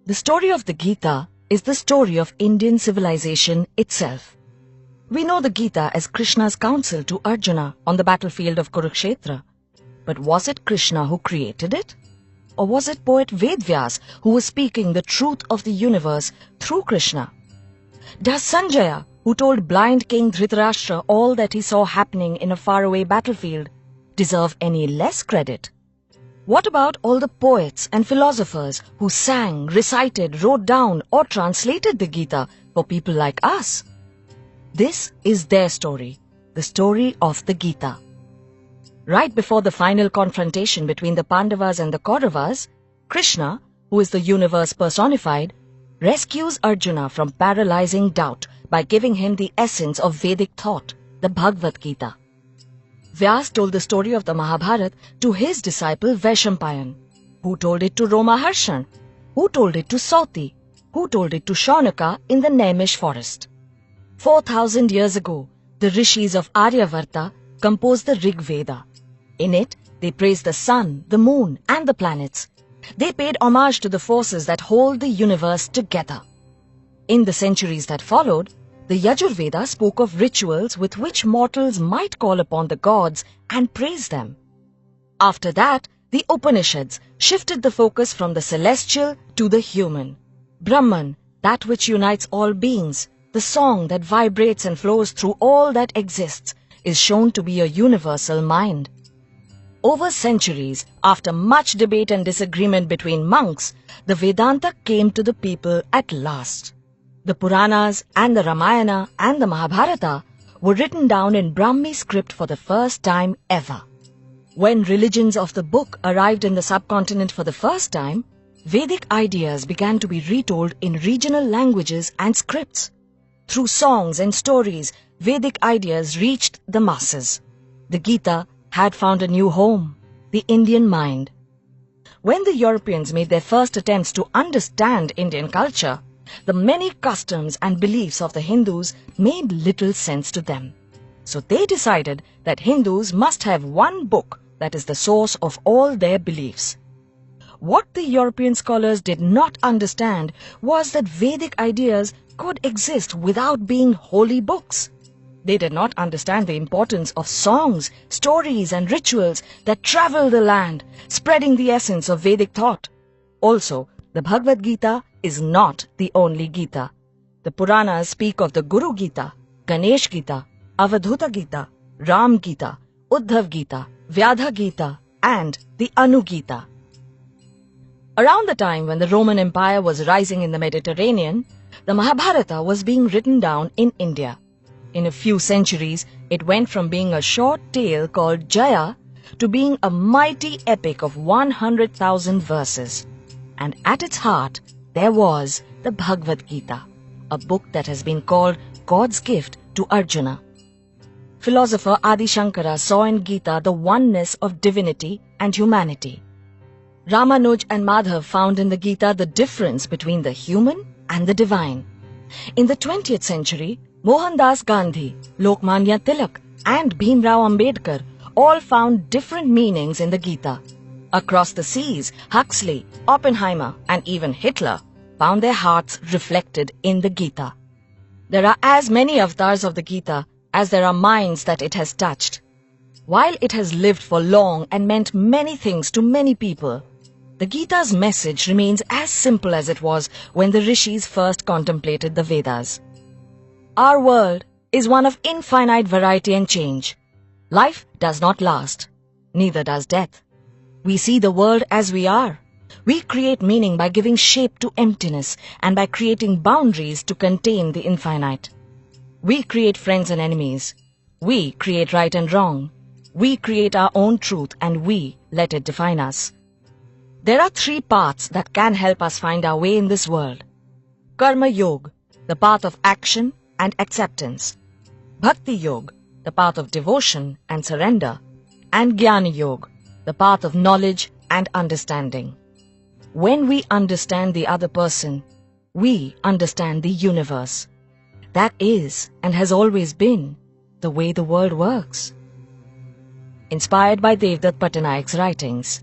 The story of the Geeta is the story of Indian civilization itself. We know the Geeta as Krishna's counsel to Arjuna on the battlefield of Kurukshetra. But was it Krishna who created it? Or was it poet Vedvyas who was speaking the truth of the universe through Krishna? Does Sanjaya, who told blind King Dhritarashtra all that he saw happening in a faraway battlefield, deserve any less credit? What about all the poets and philosophers who sang, recited, wrote down or translated the Geeta for people like us? This is their story, the story of the Geeta. Right before the final confrontation between the Pandavas and the Kauravas, Krishna, who is the universe personified, rescues Arjuna from paralyzing doubt by giving him the essence of Vedic thought, the Bhagavad Gita. Vyas told the story of the Mahabharata to his disciple Vaishampayan, who told it to Romaharshan, who told it to Sauti, who told it to Shaunaka in the Naimish forest. 4,000 years ago, the rishis of Aryavarta composed the Rig Veda. In it, they praised the sun, the moon and the planets. They paid homage to the forces that hold the universe together. In the centuries that followed, the Yajurveda spoke of rituals with which mortals might call upon the gods and praise them. After that, the Upanishads shifted the focus from the celestial to the human. Brahman, that which unites all beings, the song that vibrates and flows through all that exists, is shown to be a universal mind. Over centuries, after much debate and disagreement between monks, the Vedanta came to the people at last. The Puranas and the Ramayana and the Mahabharata were written down in Brahmi script for the first time ever. When religions of the book arrived in the subcontinent for the first time, Vedic ideas began to be retold in regional languages and scripts. Through songs and stories, Vedic ideas reached the masses. The Gita had found a new home, the Indian mind. When the Europeans made their first attempts to understand Indian culture, the many customs and beliefs of the Hindus made little sense to them. So they decided that Hindus must have one book that is the source of all their beliefs. What the European scholars did not understand was that Vedic ideas could exist without being holy books. They did not understand the importance of songs, stories and rituals that travel the land, spreading the essence of Vedic thought. Also, the Bhagavad Gita is not the only Gita. The Puranas speak of the Guru Gita, Ganesh Gita, Avadhuta Gita, Ram Gita, Uddhav Gita, Vyadha Gita and the Anu Gita. Around the time when the Roman Empire was rising in the Mediterranean, the Mahabharata was being written down in India. In a few centuries, it went from being a short tale called Jaya to being a mighty epic of 100,000 verses. And at its heart, there was the Bhagavad Gita, a book that has been called God's gift to Arjuna. Philosopher Adi Shankara saw in Gita the oneness of divinity and humanity. Ramanuj and Madhav found in the Gita the difference between the human and the divine. In the 20th century, Mohandas Gandhi, Lokmanya Tilak and Bhimrao Ambedkar all found different meanings in the Gita. Across the seas, Huxley, Oppenheimer and even Hitler found their hearts reflected in the Gita. There are as many avatars of the Gita as there are minds that it has touched. While it has lived for long and meant many things to many people, the Gita's message remains as simple as it was when the rishis first contemplated the Vedas. Our world is one of infinite variety and change. Life does not last, neither does death. We see the world as we are. We create meaning by giving shape to emptiness and by creating boundaries to contain the infinite. We create friends and enemies. We create right and wrong. We create our own truth and we let it define us. There are 3 paths that can help us find our way in this world. Karma Yoga, the path of action and acceptance. Bhakti Yoga, the path of devotion and surrender. And Jnana Yoga, the path of knowledge and understanding. When we understand the other person, we understand the universe. That is and has always been the way the world works. Inspired by Devdutt Pattanayak's writings.